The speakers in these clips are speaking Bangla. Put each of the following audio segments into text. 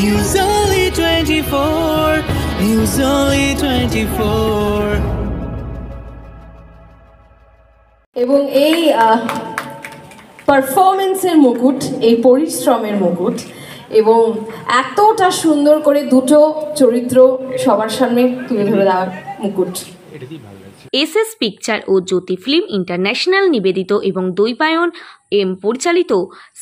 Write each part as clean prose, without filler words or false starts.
News Only 24. News Only 24. এবং এই পারফরমেন্সের মুকুট, এই পরিশ্রমের মুকুট এবং এতটা সুন্দর করে দুটো চরিত্র সবার সামনে তুলে ধরে দেওয়ার মুকুট এসএস পিকচার ও জ্যোতি ফিল্ম ইন্টারন্যাশনাল নিবেদিত এবং দৈপায়ন এম পরিচালিত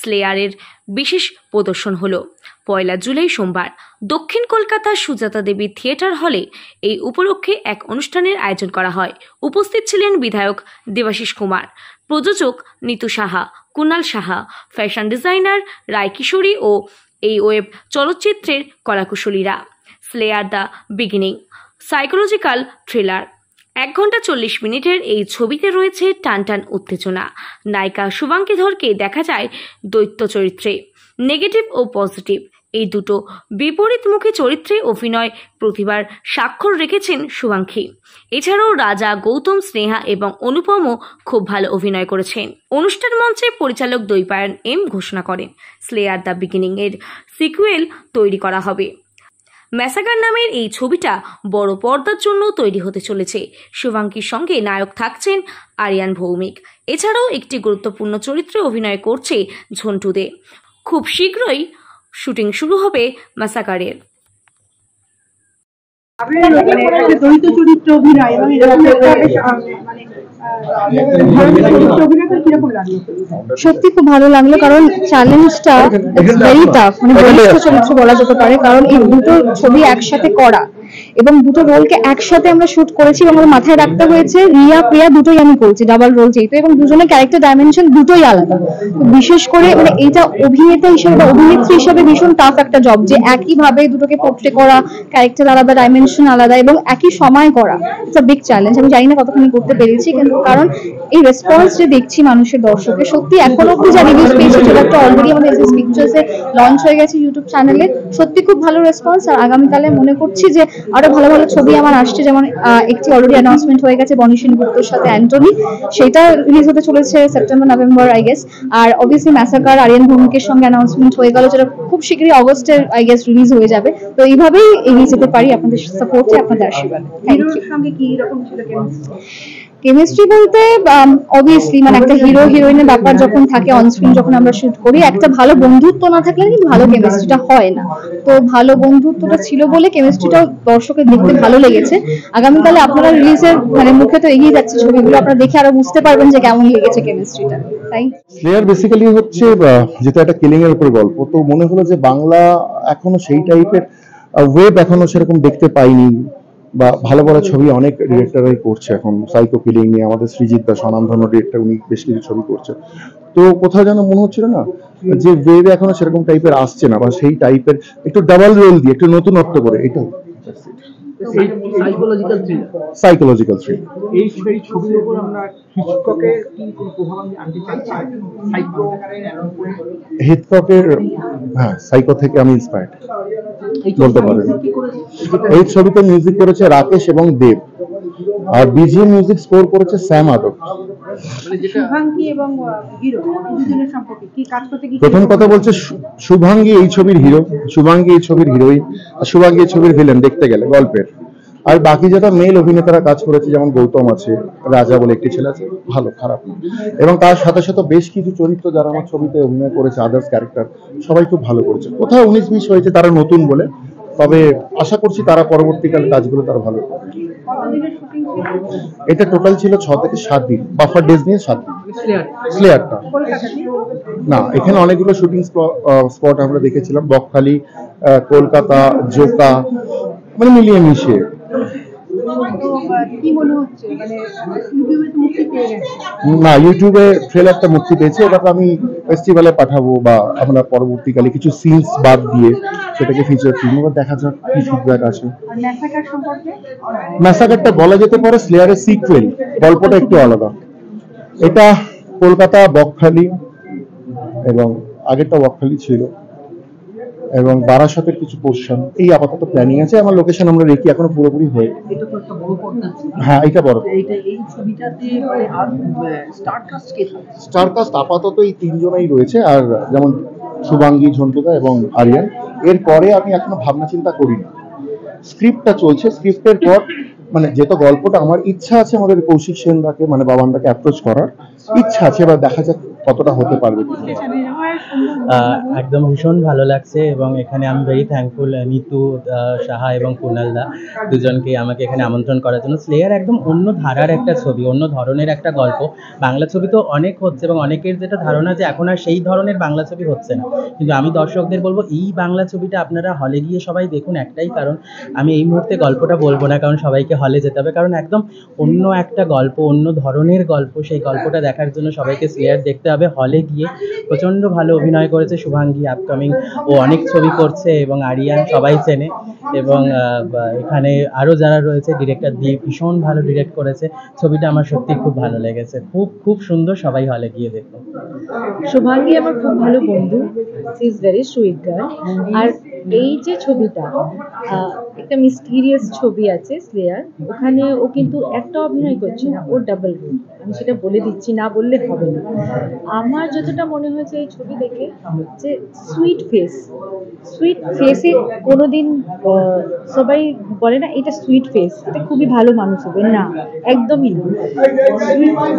স্লেয়ারের বিশেষ প্রদর্শন হলো 1 জুলাই সোমবার দক্ষিণ কলকাতার সুজাতা দেবী থিয়েটার হলে। এই উপলক্ষে এক অনুষ্ঠানের আয়োজন করা হয়। উপস্থিত ছিলেন বিধায়ক দেবাশিস কুমার, প্রযোজক নিতু সাহা, কুনাল সাহা, ফ্যাশন ডিজাইনার রায় কিশোরী ও এই ওয়েব চলচ্চিত্রের কলাকুশলীরা। Slayer the Beginning psychological thriller. 1 ঘন্টা 40 মিনিটের এই ছবিতে রয়েছে টানটান উত্তেজনা। নায়িকা শুভাঙ্গী ধরকে দেখা যায় দৈত্য চরিত্রে। নেগেটিভ ও পজিটিভ এই দুটো বিপরীতমুখী চরিত্রে অভিনয় প্রতিভার স্বাক্ষর রেখেছেন শুভাঙ্গী। এছাড়াও রাজা, গৌতম, স্নেহা এবং অনুপমও খুব ভালো অভিনয় করেছেন। অনুষ্ঠান মঞ্চে পরিচালক দৈপায়ন এম ঘোষণা করেন স্লেয়ার দ্য বিগিনিং এর সিকুয়েল তৈরি করা হবে। ম্যাসাগার নামের এই ছবিটা বড় পর্দার জন্য তৈরি হতে চলেছে। শুভাঙ্গীর সঙ্গে নায়ক থাকছেন আরিয়ান ভৌমিক। এছাড়াও একটি গুরুত্বপূর্ণ চরিত্রে অভিনয় করছে ঝন্টু দে। খুব শীঘ্রই শুটিং শুরু হবে ম্যাসাগারের। সত্যি খুব ভালো লাগলো, কারণ চ্যালেঞ্জটা ভেরি টাফ, মানে বলিষ্ঠ চরিত্র বলা যেতে পারে, কারণ এই দুটো ছবি একসাথে করা এবং দুটো রোলকে একসাথে আমরা শুট করেছি এবং আমার মাথায় রাখতে হয়েছে রিয়া প্রিয়া দুটোই আমি করছি, ডাবল রোল যেহেতু, এবং দুজনের ক্যারেক্টার ডাইমেনশন দুটোই আলাদা। বিশেষ করে মানে এটা অভিনেতা হিসেবে বা অভিনেত্রী হিসেবে ভীষণ টাফ একটা জব, যে একইভাবে দুটোকে পোর্ট্রে করা, ক্যারেক্টার আলাদা, ডাইমেনশন আলাদা এবং একই সময় করা। It's a big challenge. আমি জানি না কতখানি করতে পেরেছি, কিন্তু কারণ এই রেসপন্স যে দেখছি মানুষের, দর্শকের, সত্যি এখন অব্দি যা রিভিউজ পেয়েছি, ট্রেলারটা অলরেডি আমাদের এসএস পিকচার্সে লঞ্চ হয়ে গেছে ইউটিউব চ্যানেলে, সত্যি খুব ভালো রেসপন্স। আর আগামীকালে মনে করছি যে আরো ভালো ভালো ছবি আমার আসছে, যেমন একটি অলরেডি অ্যানাউন্সমেন্ট হয়ে গেছে বনি সেনগুপ্তর সাথে অ্যান্টনি, সেটা রিলিজ হতে চলেছে সেপ্টেম্বর নভেম্বর আই গেস। আর অবভিয়াসলি ম্যাসাকার আরিয়ান ভৌমিকের সঙ্গে অ্যানাউন্সমেন্ট হয়ে গেল, যেটা খুব শীঘ্রই অগস্টে আই গেস রিলিজ হয়ে যাবে। তো এইভাবেই এগিয়ে যেতে পারি আপনাদের সাপোর্টে, আপনাদের আশীর্বাদে। Thank you. কেমিস্ট্রি বলতে অবভিয়াসলি মানে একটা হিরো হিরোইনের ব্যাপার যখন থাকে অন স্ক্রিন, যখন আমরা শুট করি, একটা ভালো বন্ধুত্ব না থাকলে কিন্তু ভালো কেমিস্ট্রিটা হয় না। তো ভালো বন্ধুত্বটা ছিল বলে কেমিস্ট্রিটাও দর্শকের দেখতে ভালো লেগেছে। আগামীকালে আপনারা রিলিজের মানে মুখে তো এগিয়ে যাচ্ছে ছবিগুলো, আপনারা দেখে আরো বুঝতে পারবেন যে কেমন লেগেছে কেমিস্ট্রিটা। তাই স্লেয়ার বেসিক্যালি হচ্ছে যেটা একটা কিলিং এর উপর গল্প, তো মনে হলো যে বাংলা এখনো সেই টাইপের ওয়েব এখনো সেরকম দেখতে পাইনি, বা ভালো ভালো ছবি অনেক ডিরেক্টররাই করছে এখন সাইকো কিলিং নিয়ে। আমাদের সৃজিত দাস স্বনামধন্য ডিরেক্টর, উনি বেশ কিছু ছবি করছে। তো কোথাও যেন মনে হচ্ছিল না যে ওয়েবে এখনো সেরকম টাইপের আসছে না, বা সেই টাইপের একটু ডাবল রোল দিয়ে একটু নতুনত্ব করে, এটাই সাইকোলজিক্যাল থ্রিলার। এই ছবির উপর আমরা হিচককের কি কোনো প্রভাব আনতে চাইছি? হিচককের হ্যাঁ, সাইকো থেকে আমি ইন্সপায়ার্ড বলতে পারেন। এই ছবিতে মিউজিক করেছে রাকেশ এবং দেব, আর বিজিএম মিউজিক স্কোর করেছে স্যাম আদক। প্রথম কথা বলছে শুভাঙ্গী এই ছবির হিরো, শুভাঙ্গী এই ছবির হিরোইন, আর শুভাঙ্গী এই ছবির ভিলেন দেখতে গেলে গল্পের। আর বাকি যেটা মেল অভিনেতারা কাজ করেছে, যেমন গৌতম আছে, রাজা বলে একটি ছেলে আছে, ভালো খারাপ না, এবং তার সাথে সাথে বেশ কিছু চরিত্র যারা আমার ছবিতে অভিনয় করেছে, আদার্স ক্যারেক্টার, সবাই খুব ভালো করেছে। কোথাও 19-20 হয়েছে তারা নতুন বলে, তবে আশা করছি তারা পরবর্তীকালে কাজগুলো তারা ভালো করবে। এটা টোটাল ছিল 6 থেকে 7 দিন, বাফার ডেজ নিয়ে 7 দিন। স্লেয়ারটা না, এখানে অনেকগুলো শুটিং স্পট আমরা দেখেছিলাম, বকখালি, কলকাতা, জোকা, মানে মিলিয়ে মিশিয়ে। না, ইউটিউবে ট্রেলারটা মুক্তি পেয়েছে, ওটাকে আমি ফেস্টিভ্যালে পাঠাবো, বা আমরা পরবর্তীকালে কিছু সিনস বাদ দিয়ে সেটাকে ফিচার ফিল্ম, দেখা যাক কি ফিডব্যাক আসে। ম্যাসাকারটা বলা যেতে পারে স্লেয়ারের সিকুয়েল, গল্পটা একটু আলাদা। এটা কলকাতা, বকখালি, এবং আগেরটা বকখালি ছিল, এবং বারাসতের কিছু পোর্শন, এই আপাতত প্ল্যানিং আছে। আমার লোকেশন আমরা রেখি এখনো পুরোপুরি হয়ে। হ্যাঁ, এটা বড়। স্টার কাস্ট আপাতত এই 3 জনই রয়েছে, আর যেমন শুভাঙ্গী, ঝন্টুদা এবং আরিয়ান। এরপরে আমি এখনো ভাবনা চিন্তা করি না, স্ক্রিপ্টটা চলছে। স্ক্রিপ্টের পর মানে যেহেতু গল্পটা আমার ইচ্ছা আছে আমাদের কৌশিক সেনদাকে মানে বাবানদাকে অ্যাপ্রোচ করার ইচ্ছা আছে, এবার দেখা যাক কতটা হতে পারবে। একদম ভীষণ ভালো লাগছে এবং এখানে আমি ভেরি থ্যাঙ্কফুল নিতু সাহা এবং কুনালদা দুজনকে আমাকে এখানে আমন্ত্রণ করার জন্য। স্লেয়ার একদম অন্য ধারার একটা ছবি, অন্য ধরনের একটা গল্প। বাংলা ছবি তো অনেক হচ্ছে এবং অনেকের যেটা ধারণা যে এখন আর সেই ধরনের বাংলা ছবি হচ্ছে না, কিন্তু আমি দর্শকদের বলবো এই বাংলা ছবিটা আপনারা হলে গিয়ে সবাই দেখুন। একটাই কারণ, আমি এই মুহূর্তে গল্পটা বলবো না কারণ সবাইকে হলে যেতে হবে, কারণ একদম অন্য একটা গল্প, অন্য ধরনের গল্প। সেই গল্পটা দেখার জন্য সবাইকে স্লেয়ার দেখতে হবে হলে গিয়ে। প্রচণ্ড ভালো অভিনয় করেছে শুভাঙ্গী, আপকামিং ও অনেক ছবি করছে, এবং আরিয়ান সবাই চেনে, এবং এখানে আরও যারা রয়েছে, ডিরেক্টর দীপ ভীষণ ভালো ডিরেক্ট করেছে। ছবিটা আমার সত্যি খুব ভালো লেগেছে, খুব খুব সুন্দর। সবাই হলে গিয়ে দেখুন। শুভাঙ্গী আমার খুব ভালো বন্ধু, she is very sweet girl. আর এই যে ছবিটা একটা মিস্টিরিয়াস ছবি আছে স্লেয়ার, ওখানে ও কিন্তু একটা অভিনয় করছে না, ওর ডাবল রোল। আমি সেটা বলে দিচ্ছি, না বললে হবে না। আমার যতটা মনে হয়েছে এই ছবি দেখে যে সুইট ফেসে কোনোদিন সবাই বলে না এটা সুইট ফেস, এটা খুবই ভালো মানুষ হবে না, একদমই না।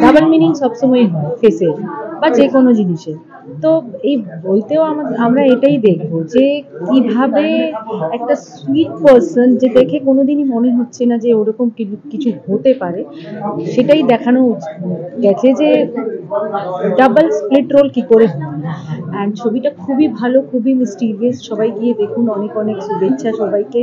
ডাবল মিনিং সবসময় হয় ফেসের বা যে কোনো জিনিসের। তো এই বইতেও আমরা এটাই দেখবো যে কিভাবে একটা সুইট পারসন যে দেখে কোনোদিনই মনে হচ্ছে না যে ওরকম কিছু হতে পারে, সেটাই দেখানো গেছে যে ডাবল স্প্লিট রোল কি করে হয়। অ্যান্ড ছবিটা খুবই ভালো, খুবই মিস্টিরিয়াস। সবাই গিয়ে দেখুন, অনেক অনেক শুভেচ্ছা সবাইকে।